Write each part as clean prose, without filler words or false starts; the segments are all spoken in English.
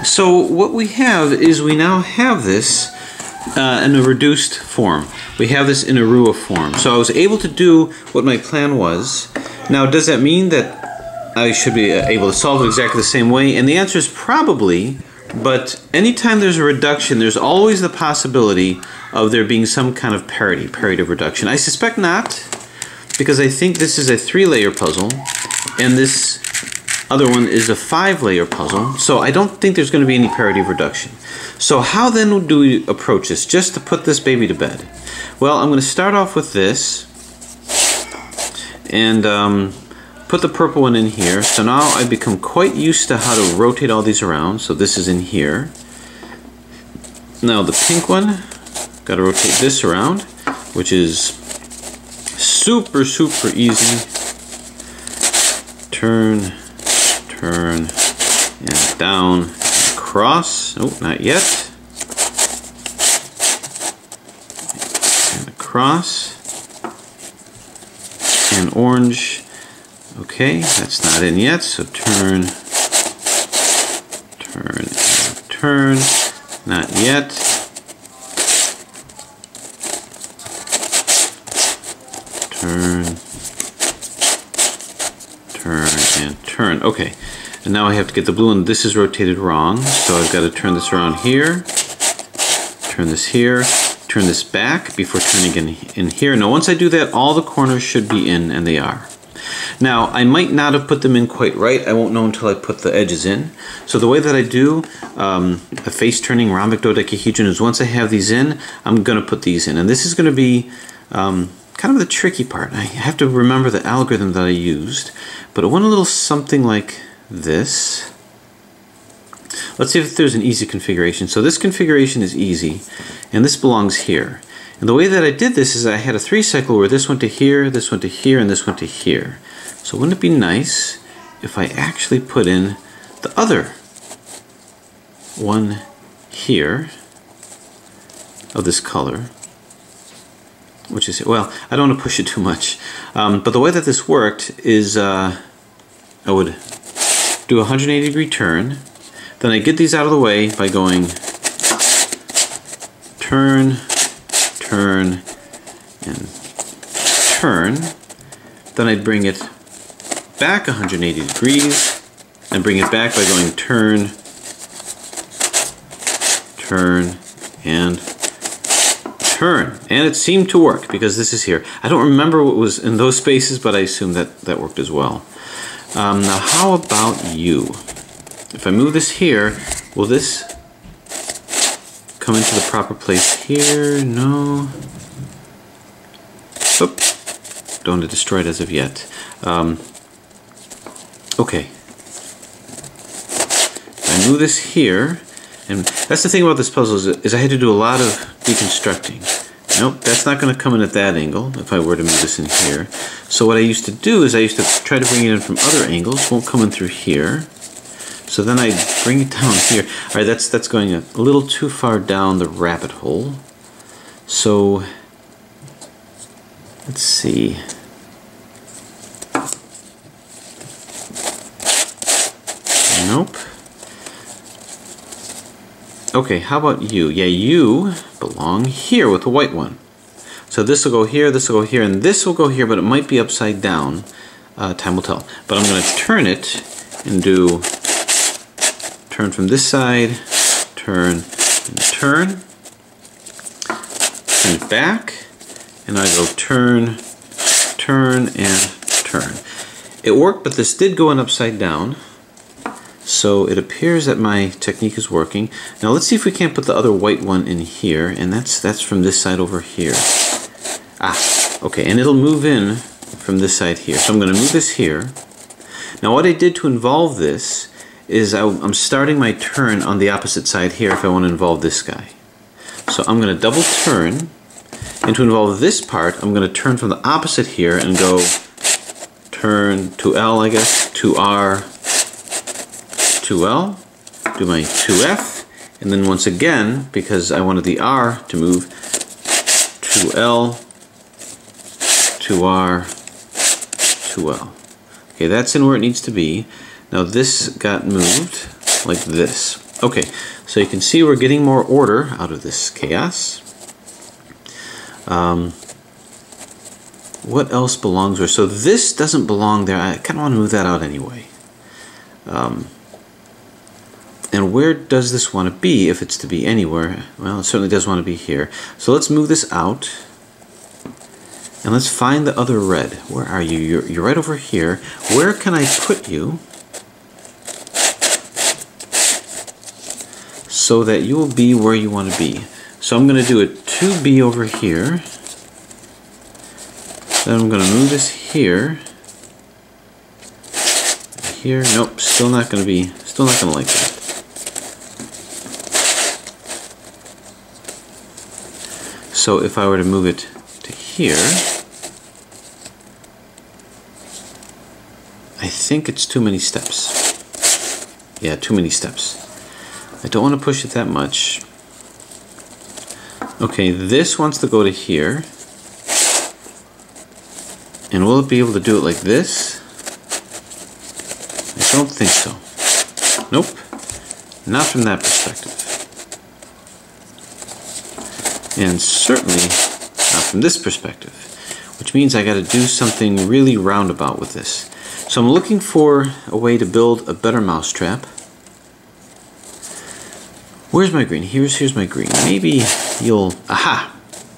So what we have is we now have this in a reduced form. We have this in a Rua form. So I was able to do what my plan was. Now, does that mean that I should be able to solve it exactly the same way? And the answer is probably, but anytime there's a reduction, there's always the possibility of there being some kind of parity of reduction. I suspect not, because I think this is a 3-layer puzzle, and this other one is a 5-layer puzzle, so I don't think there's going to be any parity of reduction. So how then do we approach this, just to put this baby to bed? Well, I'm going to start off with this, and put the purple one in here. So now I've become quite used to how to rotate all these around, so this is in here. Now the pink one, got to rotate this around, which is super easy. Turn, and down, and across. Oh, not yet. And across. And orange. Okay, that's not in yet, so turn, and turn. Not yet. Turn, and turn. Okay. And now I have to get the blue one. This is rotated wrong, so I've got to turn this around here, turn this here, turn this back before turning in here. Now once I do that, all the corners should be in, and they are. Now I might not have put them in quite right. I won't know until I put the edges in. So the way that I do a face turning rhombic dodecahedron is once I have these in, I'm going to put these in. And this is going to be kind of the tricky part. I have to remember the algorithm that I used, but it went a little something like this. Let's see if there's an easy configuration. So this configuration is easy, and this belongs here. And the way that I did this is I had a 3-cycle where this went to here, this went to here, and this went to here. So wouldn't it be nice if I actually put in the other one here of this color, which is, well, I don't want to push it too much. But the way that this worked is I would do a 180-degree turn, then I get these out of the way by going turn, and turn. Then I'd bring it back 180 degrees and bring it back by going turn, and turn. And it seemed to work because this is here. I don't remember what was in those spaces, but I assume that that worked as well. Now how about you? If I move this here, will this come into the proper place here? No. Oop. Don't want to destroy it as of yet. Okay. I move this here, and that's the thing about this puzzle is I had to do a lot of deconstructing. Nope, that's not going to come in at that angle if I were to move this in here. So what I used to do is I used to try to bring it in from other angles. Won't come in through here. So then I bring it down here. All right, that's going a little too far down the rabbit hole. So let's see. Nope. Okay, how about you? Yeah, you belong here with the white one. So this will go here, this will go here, and this will go here, but it might be upside down. Time will tell. But I'm going to turn it and do turn from this side, turn, and turn. Turn it back, and I go turn, and turn. It worked, but this did go in upside down. So it appears that my technique is working. Now let's see if we can't put the other white one in here, and that's from this side over here. Ah, okay, and it'll move in from this side here. So I'm going to move this here. Now what I did to involve this is I'm starting my turn on the opposite side here if I want to involve this guy. So I'm going to double turn, and to involve this part, I'm going to turn from the opposite here and go turn to L, I guess, to R, to L, do my 2F, and then once again, because I wanted the R to move, to L, to R, to L. Okay, that's in where it needs to be. Now this got moved like this. Okay, so you can see we're getting more order out of this chaos. What else belongs where? So this doesn't belong there. I kind of want to move that out anyway. And where does this want to be, if it's to be anywhere? Well, it certainly does want to be here. So let's move this out. And let's find the other red. Where are you? You're right over here. Where can I put you so that you will be where you want to be? So I'm going to do a 2B over here. Then I'm going to move this here. Here. Nope, still not going to like that. So if I were to move it to here, I think it's too many steps. Yeah, too many steps. I don't want to push it that much. Okay, this wants to go to here. And will it be able to do it like this? I don't think so. Nope. Not from that perspective. And certainly not from this perspective. Which means I got to do something really roundabout with this. So I'm looking for a way to build a better mousetrap. Where's my green? Here's my green. Maybe you'll... Aha!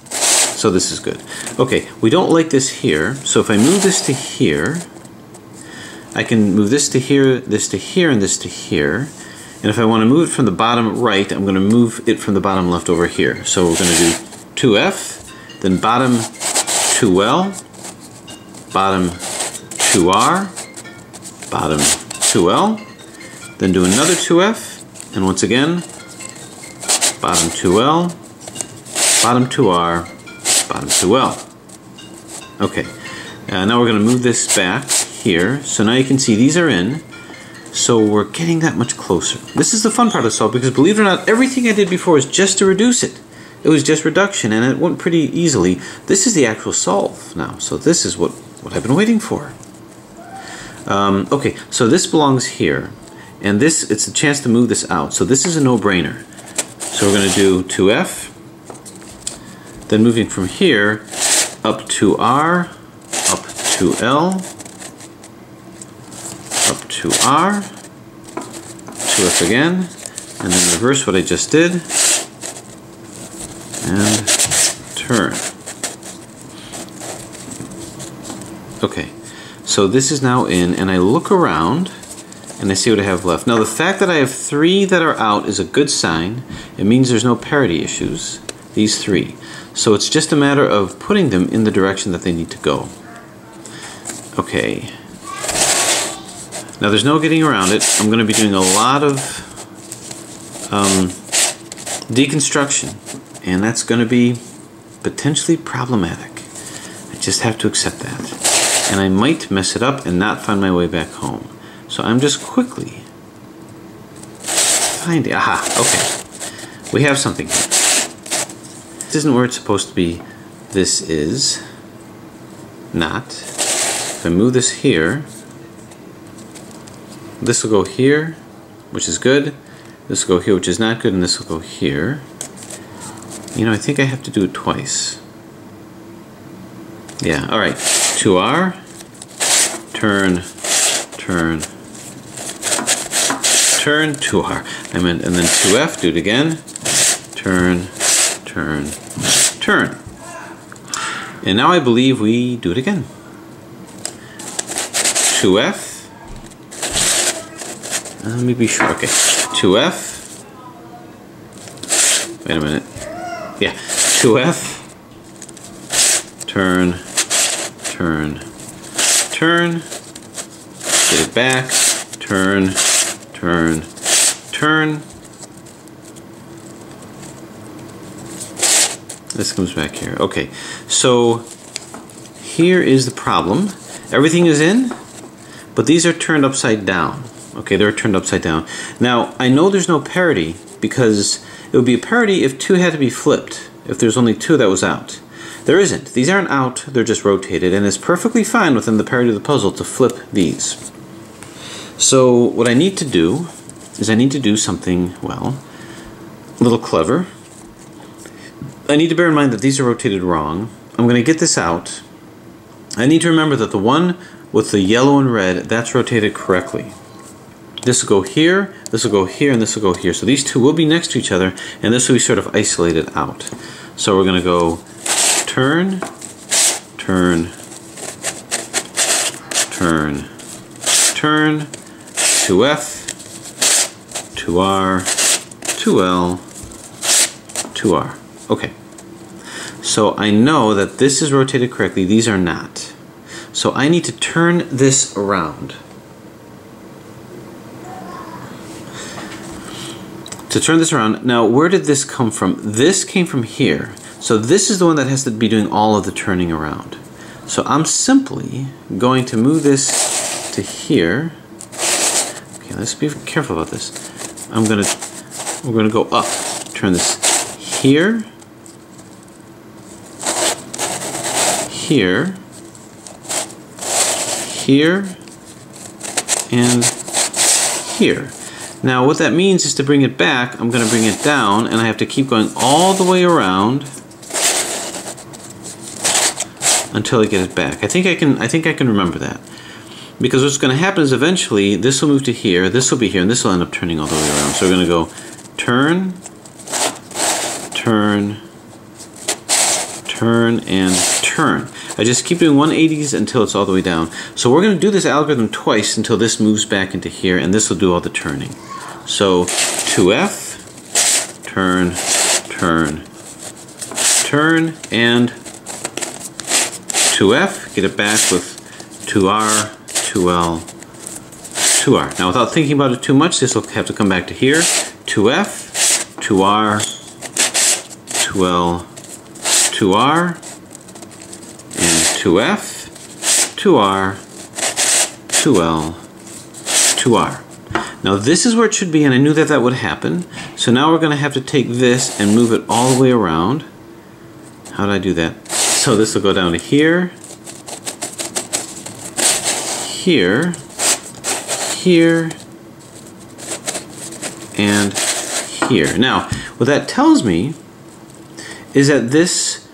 So this is good. Okay, we don't like this here. So if I move this to here, I can move this to here, and this to here. And if I want to move it from the bottom right, I'm going to move it from the bottom left over here. So we're going to do 2F, then bottom 2L, bottom 2R, bottom 2L, then do another 2F, and once again, bottom 2L, bottom 2R, bottom 2L. Okay, now we're going to move this back here. So now you can see these are in. So we're getting that much closer. This is the fun part of solve, because believe it or not, everything I did before was just to reduce it. It was just reduction, and it went pretty easily. This is the actual solve now. So this is what I've been waiting for. Okay, so this belongs here. And this, it's a chance to move this out. So this is a no-brainer. So we're going to do 2F. Then moving from here, up to R, up to L, up to R, 2F again, and then reverse what I just did, and turn. Okay, so this is now in, and I look around, and I see what I have left. Now the fact that I have 3 that are out is a good sign. It means there's no parity issues, these 3. So it's just a matter of putting them in the direction that they need to go. Okay. Now there's no getting around it. I'm going to be doing a lot of deconstruction, and that's going to be potentially problematic. I just have to accept that. And I might mess it up and not find my way back home. So I'm just quickly finding... Aha, okay. We have something here. This isn't where it's supposed to be. This is not. If I move this here, this will go here, which is good. This will go here, which is not good, and this will go here. You know, I think I have to do it twice. Yeah, alright. 2R, turn, turn, turn, 2R. I meant, and then 2F, do it again. Turn, turn, turn. And now I believe we do it again. 2F. Let me be sure. Okay. 2F. Wait a minute. Yeah. 2F. Turn. Turn. Turn. Get it back. Turn. Turn. Turn. This comes back here. Okay. So here is the problem. Everything is in, but these are turned upside down. Okay, they're turned upside down. Now, I know there's no parity because it would be a parity if 2 had to be flipped, if there's only 2 that was out. There isn't. These aren't out, they're just rotated, and it's perfectly fine within the parity of the puzzle to flip these. So what I need to do is I need to do something, well, a little clever. I need to bear in mind that these are rotated wrong. I'm going to get this out. I need to remember that the one with the yellow and red, that's rotated correctly. This will go here, this will go here, and this will go here. So these two will be next to each other, and this will be sort of isolated out. So we're going to go turn, turn, turn, turn, 2F, 2R, 2L, 2R. Okay. So I know that this is rotated correctly, these are not. So I need to turn this around. To turn this around, now where did this come from? This came from here. So this is the one that has to be doing all of the turning around. So I'm simply going to move this to here. Okay, let's be careful about this. We're gonna go up. Turn this here, here, here, and here. Now what that means is to bring it back, I'm going to bring it down, and I have to keep going all the way around until I get it back. I think I can remember that. Because what's going to happen is eventually this will move to here, this will be here, and this will end up turning all the way around. So we're going to go turn, turn, turn, and turn. I just keep doing 180s until it's all the way down. So we're going to do this algorithm twice until this moves back into here, and this will do all the turning. So 2F, turn, turn, turn, and 2F, get it back with 2R, 2L, 2R. Now without thinking about it too much, this will have to come back to here. 2F, 2R, 2L, 2R, and 2F, 2R, 2L, 2R. Now this is where it should be, and I knew that that would happen. So now we're going to have to take this and move it all the way around. How did I do that? So this will go down to here, here, here, and here. Now, what that tells me is that this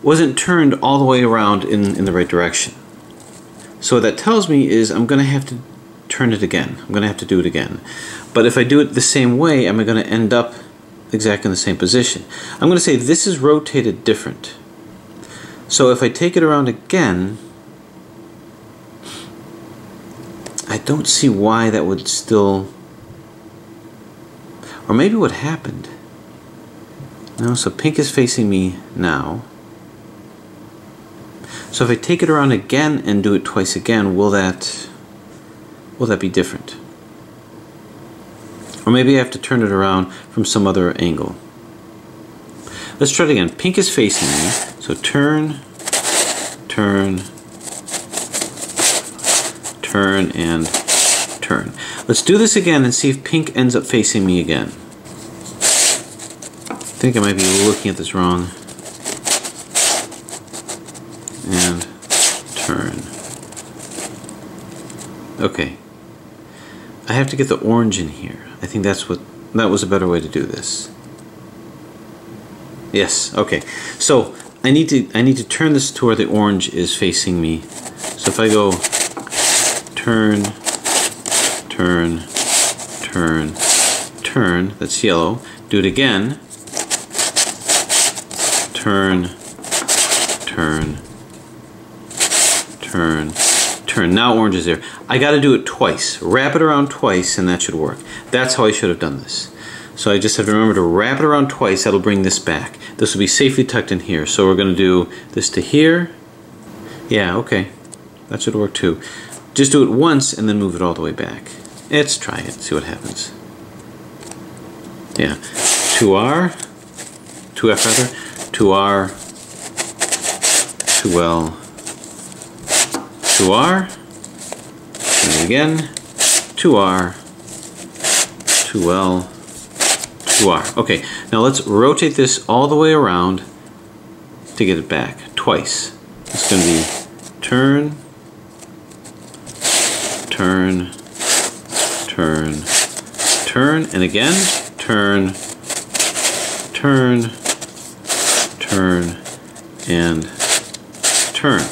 wasn't turned all the way around in the right direction. So what that tells me is I'm going to have to turn it again. I'm going to have to do it again. But if I do it the same way, am I going to end up exactly in the same position? I'm going to say this is rotated different. So if I take it around again, I don't see why that would still... Or maybe what happened. No, so pink is facing me now. So if I take it around again and do it twice again, will that be different? Or maybe I have to turn it around from some other angle. Let's try it again. Pink is facing me, so turn, turn, turn, and turn. Let's do this again and see if pink ends up facing me again. I think I might be looking at this wrong. And turn. Okay. I have to get the orange in here. I think that was a better way to do this. Yes, okay. So I need to turn this to where the orange is facing me. So if I go turn, turn, turn, turn, that's yellow. Do it again. Turn, turn, turn, turn. Now orange is there. I got to do it twice. Wrap it around twice and that should work. That's how I should have done this. So I just have to remember to wrap it around twice. That'll bring this back. This will be safely tucked in here. So we're going to do this to here. Yeah, okay. That should work too. Just do it once and then move it all the way back. Let's try it. See what happens. Yeah. 2R. 2F rather. 2R. 2L. 2R. And again. 2R. 2L. 2R. Okay, now let's rotate this all the way around to get it back twice. It's going to be turn, turn, turn, turn, and again, turn, turn, turn, and turn.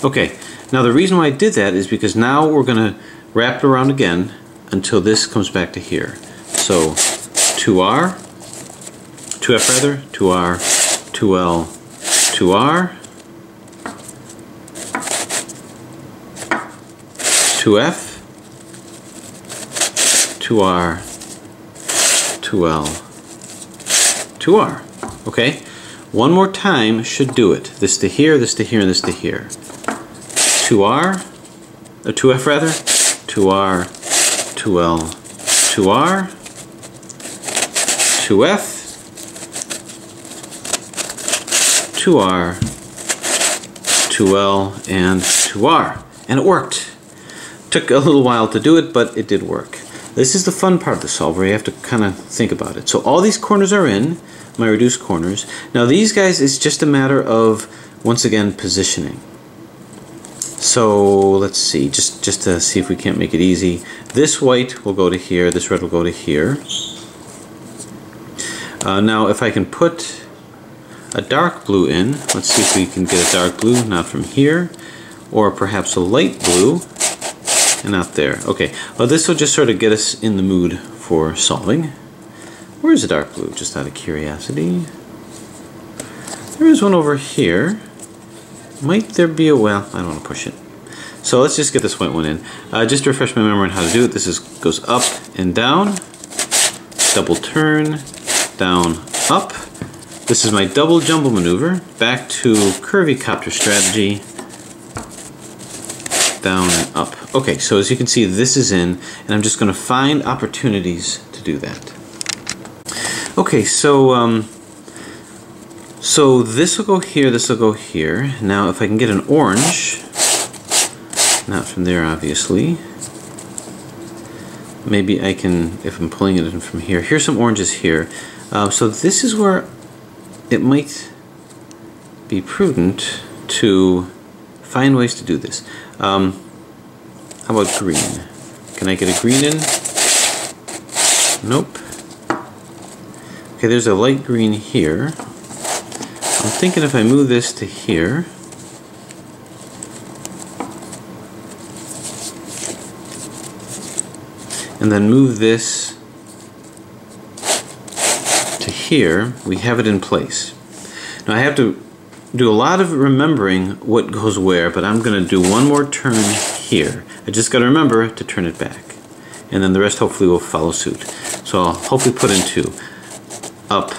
Okay, now the reason why I did that is because now we're going to wrap it around again until this comes back to here. So 2R, 2F rather, 2R, 2L, 2R, 2F, 2R, 2L, 2R. Okay, one more time should do it. This to here, this to here, and this to here. 2R, 2F rather, 2R, 2L, 2R, 2F, 2R, 2L, and 2R. And it worked. Took a little while to do it, but it did work. This is the fun part of the solver. You have to kind of think about it. So all these corners are in, my reduced corners. Now these guys, it's just a matter of, once again, positioning. So let's see, just to see if we can't make it easy. This white will go to here, this red will go to here. Now if I can put a dark blue in, let's see if we can get a dark blue, not from here, or perhaps a light blue, and not there. Okay, well this will just sort of get us in the mood for solving. Where's the dark blue, just out of curiosity? There is one over here. Might there be a, well, I don't want to push it. So let's just get this white one in. Just to refresh my memory on how to do it, this goes up and down, double turn, down, up. This is my double jumble maneuver, back to curvy copter strategy, down and up. Okay, so as you can see, this is in, and I'm just going to find opportunities to do that. Okay, so this will go here, this will go here. Now if I can get an orange, not from there obviously, maybe I can, if I'm pulling it in from here, here's some oranges here. So this is where it might be prudent to find ways to do this. How about green? Can I get a green in? Nope. Okay, there's a light green here. I'm thinking if I move this to here, and then move this to here, we have it in place. Now I have to do a lot of remembering what goes where, but I'm going to do one more turn here. I just got to remember to turn it back, and then the rest hopefully will follow suit. So I'll hopefully put in two. Up,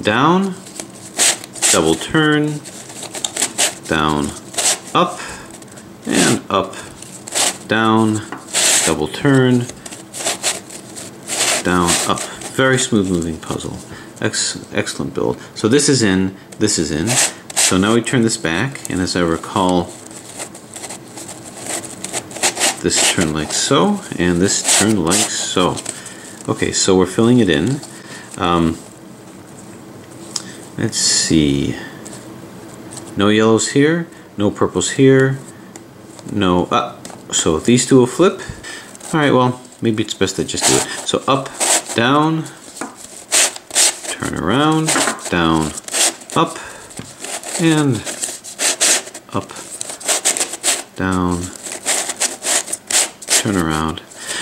down, double turn, down, up, and up, down, double turn, down, up. Very smooth moving puzzle. Excellent build. So this is in, this is in. So now we turn this back, and as I recall, this turn like so, and this turn like so. Okay, so we're filling it in. Let's see. No yellows here, no purples here, no, so these two will flip. Alright, well, maybe it's best to just do it. So up, down, turn around, down, up, and up, down, turn around.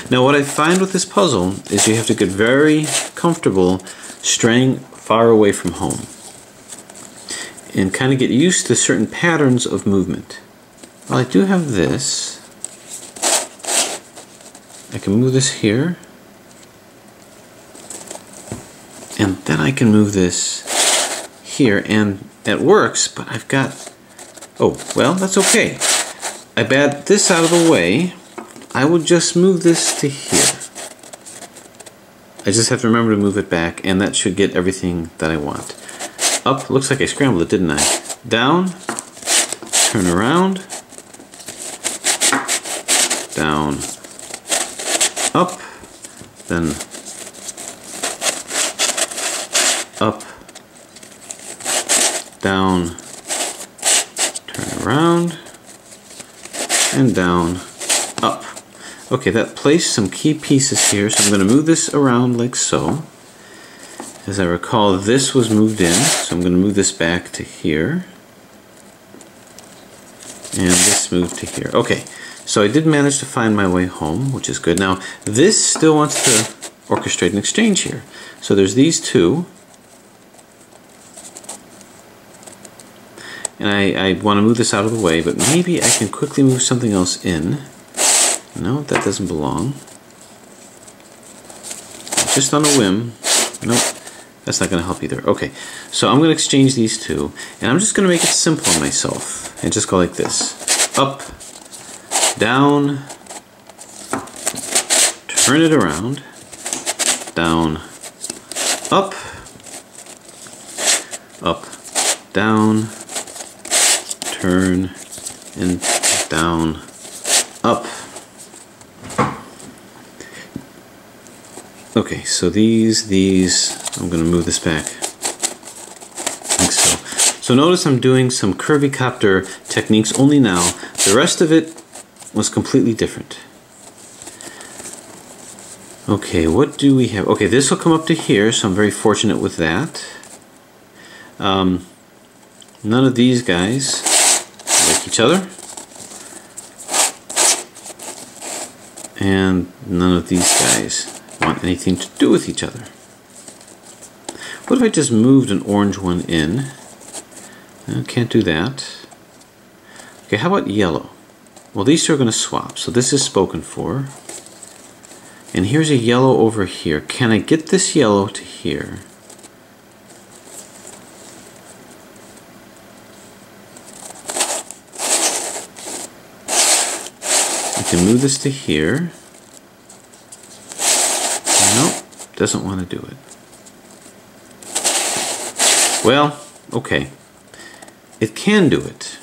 Now what I find with this puzzle is you have to get very comfortable straying far away from home and kind of get used to certain patterns of movement. Well, I do have this. I can move this here, and then I can move this here, and it works, but I've got, oh, well, that's okay. I bat this out of the way. I will just move this to here. I just have to remember to move it back, and that should get everything that I want. Up, looks like I scrambled it, didn't I? Down, turn around, down, up, then up, down, turn around, and down, up. Okay, that placed some key pieces here, so I'm going to move this around like so. As I recall, this was moved in, so I'm going to move this back to here. And this moved to here. Okay, so I did manage to find my way home, which is good. Now, this still wants to orchestrate an exchange here. So there's these two. And I want to move this out of the way, but maybe I can quickly move something else in. No, that doesn't belong. Just on a whim. Nope, that's not going to help either. Okay, so I'm going to exchange these two, and I'm just going to make it simple on myself, and just go like this. Up, down, turn it around, down, up, down, turn, and down, up. Okay, so these, I'm going to move this back, like so. So notice I'm doing some curvy-copter techniques only now. The rest of it was completely different. Okay, what do we have? Okay, this will come up to here, so I'm very fortunate with that. None of these guys like each other. And none of these guys want anything to do with each other. What if I just moved an orange one in? No, can't do that. Okay, how about yellow? Well, these two are going to swap, so this is spoken for. And here's a yellow over here. Can I get this yellow to here? I can move this to here. Nope, doesn't want to do it. Well, okay. It can do it.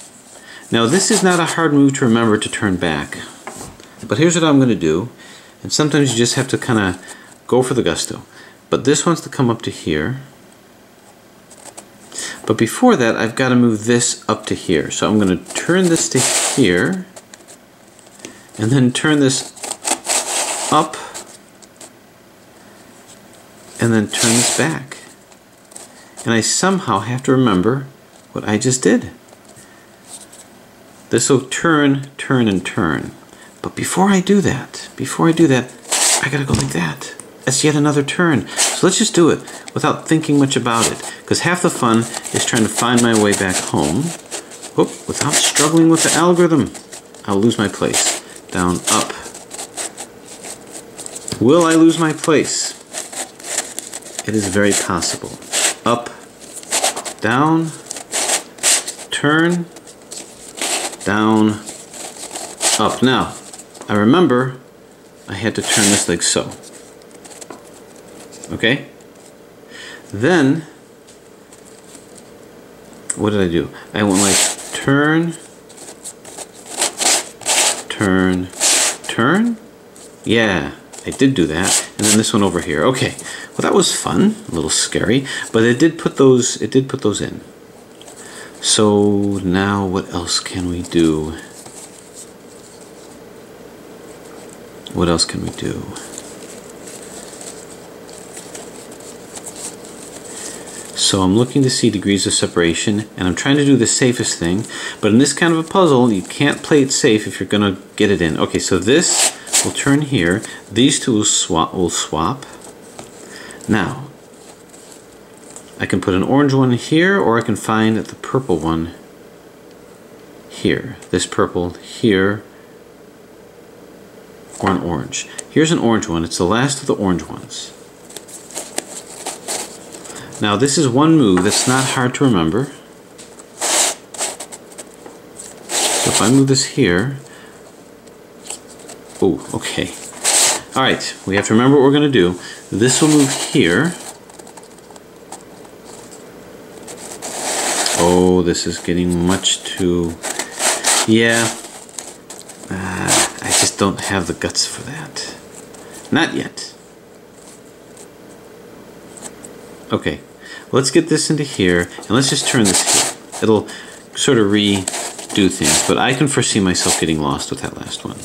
Now this is not a hard move to remember to turn back. But here's what I'm going to do. And sometimes you just have to kind of go for the gusto. But this wants to come up to here. But before that, I've got to move this up to here. So I'm going to turn this to here. And then turn this up. And then turn this back. And I somehow have to remember what I just did. This will turn, turn, and turn. But before I do that, I gotta go like that. That's yet another turn. So let's just do it without thinking much about it. Because half the fun is trying to find my way back home. Whoop, without struggling with the algorithm. I'll lose my place. Down, up. Will I lose my place? It is very possible. Up, down, turn, down, up. Now, I remember I had to turn this like so. Okay? Then, what did I do? I went like turn, turn, turn. Yeah, I did do that. And then this one over here. Okay. Well, that was fun. A little scary, but it did put those in. So now what else can we do? What else can we do? So I'm looking to see degrees of separation, and I'm trying to do the safest thing, but in this kind of a puzzle, you can't play it safe if you're going to get it in. Okay, so this will turn here. These two will swap. Now, I can put an orange one here, or I can find the purple one here. This purple here, or an orange. Here's an orange one. It's the last of the orange ones. Now this is one move that's not hard to remember. So if I move this here, oh, okay. All right, we have to remember what we're going to do. This will move here. Oh, this is getting much too... Yeah. I just don't have the guts for that. Not yet. Okay, let's get this into here, and let's just turn this here. It'll sort of redo things, but I can foresee myself getting lost with that last one.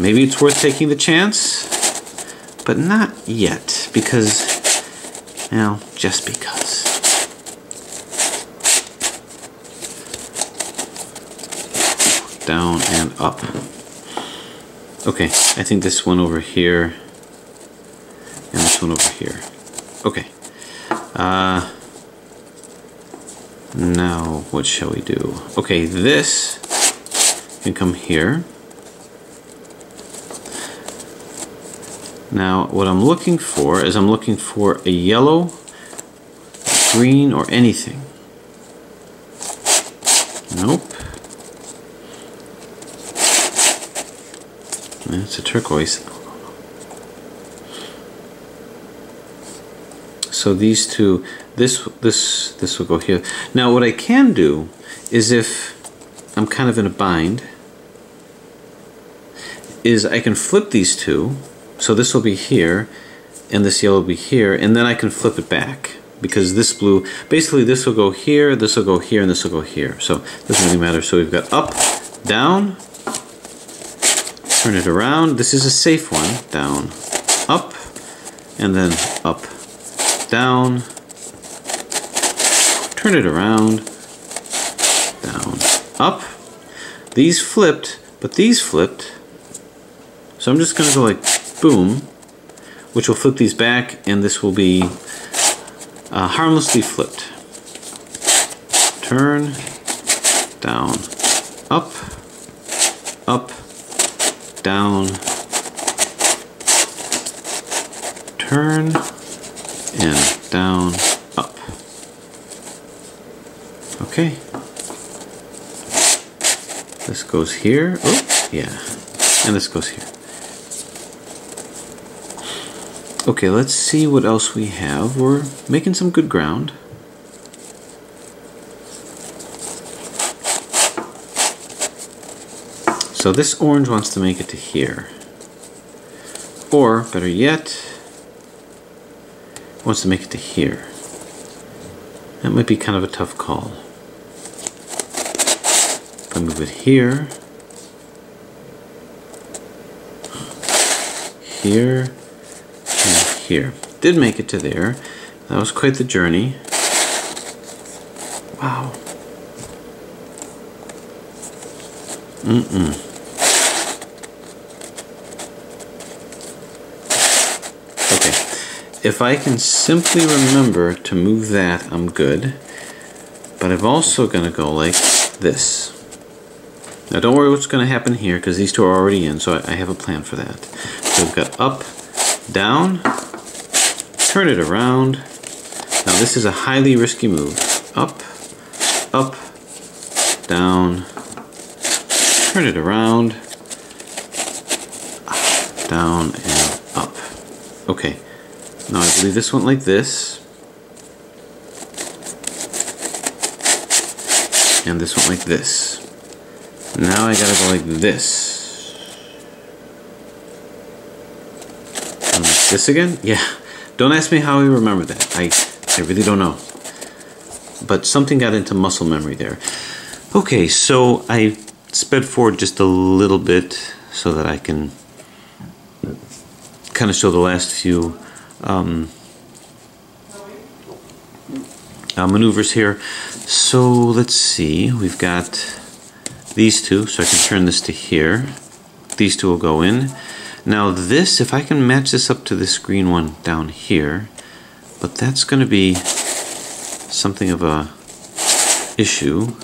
Maybe it's worth taking the chance, but not yet, because, well, just because. Down and up. Okay, I think this one over here and this one over here. Okay. Now, what shall we do? Okay, this can come here. Now, what I'm looking for is I'm looking for a yellow, green, or anything. Nope. It's a turquoise. So these two, this will go here. Now what I can do is, if I'm kind of in a bind, is I can flip these two. So this will be here, and this yellow will be here, and then I can flip it back, because this blue, basically this will go here, this will go here, and this will go here. So it doesn't really matter. So we've got up, down, turn it around. This is a safe one. Down, up, and then up, down, turn it around, down, up. These flipped, but these flipped. So I'm just going to go like boom, which will flip these back, and this will be harmlessly flipped. Turn, down, up, up, down, turn, and down, up. Okay. This goes here. Oh, yeah. And this goes here. Okay, let's see what else we have. We're making some good ground. So this orange wants to make it to here. Or, better yet, wants to make it to here. That might be kind of a tough call. If I move it here, here, and here. Did make it to there. That was quite the journey. Wow. Okay. If I can simply remember to move that, I'm good. But I'm also going to go like this. Now don't worry what's going to happen here, because these two are already in, so I have a plan for that. So we've got up, down, turn it around. Now this is a highly risky move. Up, up, down, turn it around, down and up. Okay, now I believe this went like this, and this went like this. Now I gotta go like this. And like this again? Yeah. Don't ask me how I remember that. I really don't know. But something got into muscle memory there. Okay, so I sped forward just a little bit so that I can kind of show the last few maneuvers here. So let's see, we've got these two, so I can turn this to here. These two will go in. Now this, if I can match this up to this green one down here, but that's going to be something of a issue.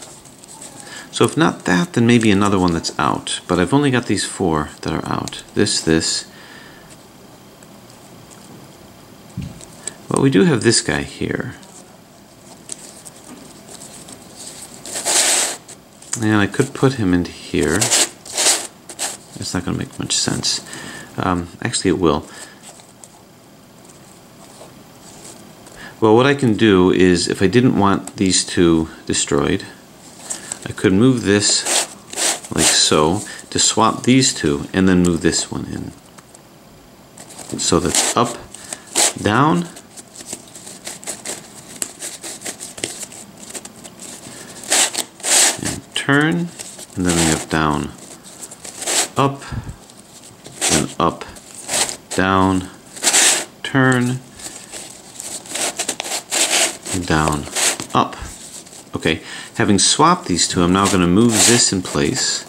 So if not that, then maybe another one that's out. But I've only got these four that are out. This. Well, we do have this guy here. And I could put him into here. It's not going to make much sense. Actually, it will. Well, what I can do is, if I didn't want these two destroyed, I could move this like so to swap these two and then move this one in. So that's up, down, and turn, and then we have down, up, up, down, turn, down, up. Okay, having swapped these two, I'm now going to move this in place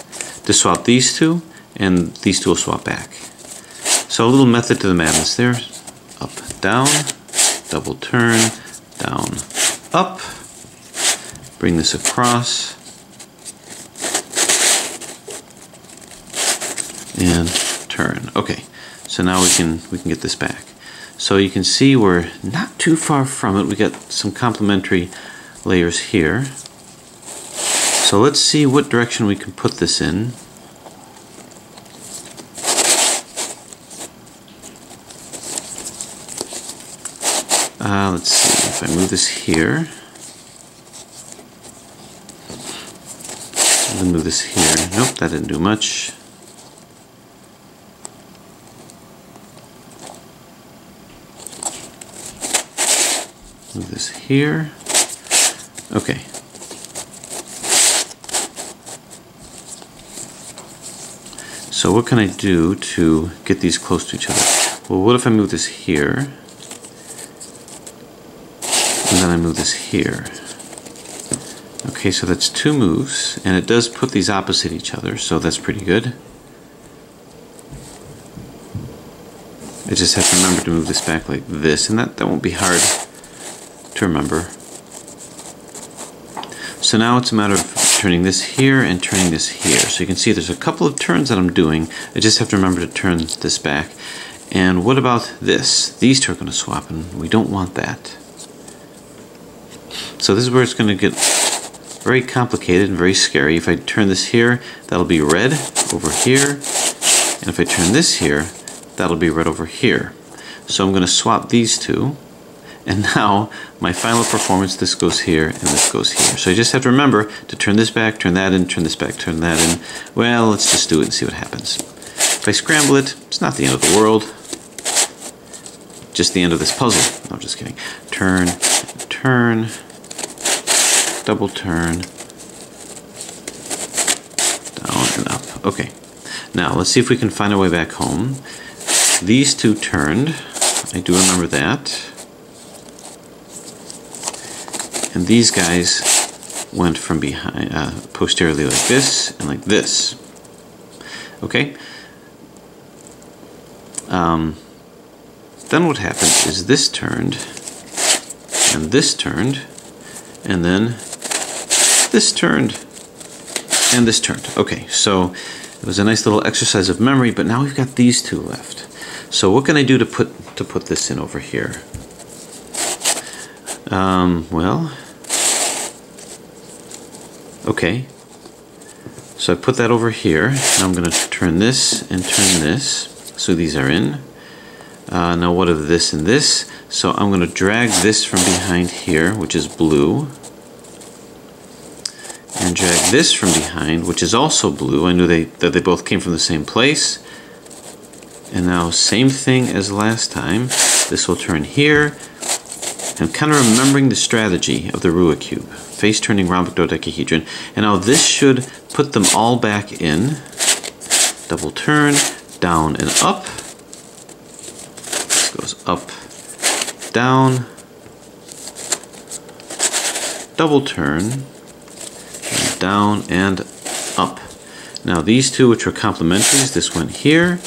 to swap these two, and these two will swap back. So a little method to the madness there. Up, down, double turn, down, up. Bring this across, and turn. Okay, so now we can get this back. So you can see we're not too far from it. We got some complementary layers here. So let's see what direction we can put this in. Let's see if I move this here. I'm gonna move this here. Nope, that didn't do much. Move this here. Okay. So what can I do to get these close to each other? Well, what if I move this here? And then I move this here. Okay, so that's two moves, and it does put these opposite each other, so that's pretty good. I just have to remember to move this back like this, and that won't be hard to remember. So now it's a matter of turning this here and turning this here. So you can see there's a couple of turns that I'm doing. I just have to remember to turn this back. And what about this? These two are going to swap, and we don't want that. So this is where it's going to get very complicated and very scary. If I turn this here, that'll be red over here. And if I turn this here, that'll be red over here. So I'm going to swap these two. And now my final performance, this goes here and this goes here. So I just have to remember to turn this back, turn that in, turn this back, turn that in. Well, let's just do it and see what happens. If I scramble it, it's not the end of the world. Just the end of this puzzle. No, I'm just kidding. Turn, turn, double turn, down and up. Okay, now let's see if we can find our way back home. These two turned, I do remember that. And these guys went from behind, posteriorly like this and like this. Okay? Then what happened is this turned, and this turned, and then this turned, and this turned. Okay, so it was a nice little exercise of memory, but now we've got these two left. So what can I do to put this in over here? Well, okay. So I put that over here. Now I'm going to turn this and turn this. So these are in. Now what of this and this? So I'm going to drag this from behind here, which is blue. And drag this from behind, which is also blue. I knew that they both came from the same place. And now same thing as last time. This will turn here. I'm kind of remembering the strategy of the Rua cube. Face turning rhombic dodecahedron. And now this should put them all back in. Double turn, down and up. This goes up, down, double turn, and down and up. Now these two, which were complementaries, this went here,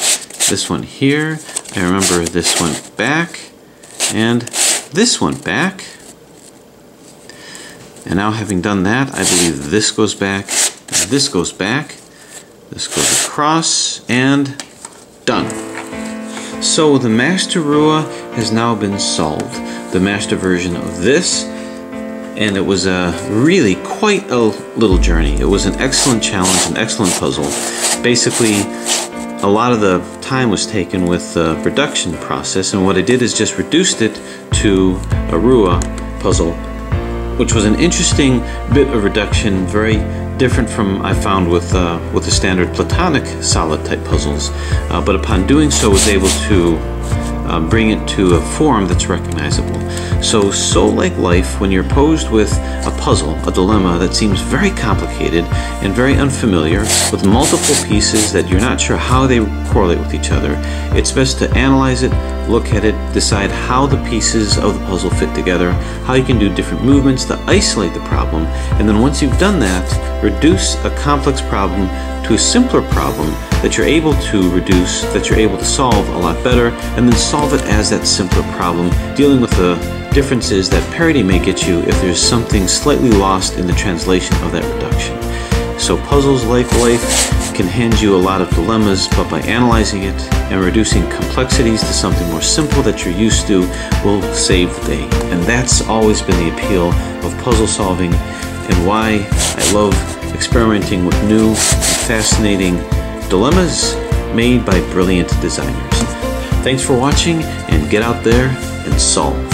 this went here. I remember this went back, and this went back. And now having done that, I believe this goes back, this goes back, this goes across, and done. So the master Rua has now been solved. The master version of this, and it was really quite a little journey. It was an excellent challenge, an excellent puzzle. Basically, a lot of the time was taken with the production process, and what I did is just reduced it to a Rua puzzle, which was an interesting bit of reduction, very different from I found with the standard platonic solid type puzzles. But upon doing so, was able to bring it to a form that's recognizable. So like life, when you're posed with a puzzle, a dilemma that seems very complicated and very unfamiliar, with multiple pieces that you're not sure how they correlate with each other, it's best to analyze it, look at it, decide how the pieces of the puzzle fit together, how you can do different movements to isolate the problem, and then once you've done that, reduce a complex problem to a simpler problem that you're able to reduce, that you're able to solve a lot better, and then solve it as that simpler problem, dealing with the differences that parity may get you if there's something slightly lost in the translation of that reduction. So puzzles like life can hand you a lot of dilemmas, but by analyzing it and reducing complexities to something more simple that you're used to will save the day. And that's always been the appeal of puzzle solving and why I love experimenting with new, fascinating dilemmas made by brilliant designers. Thanks for watching, and get out there and solve.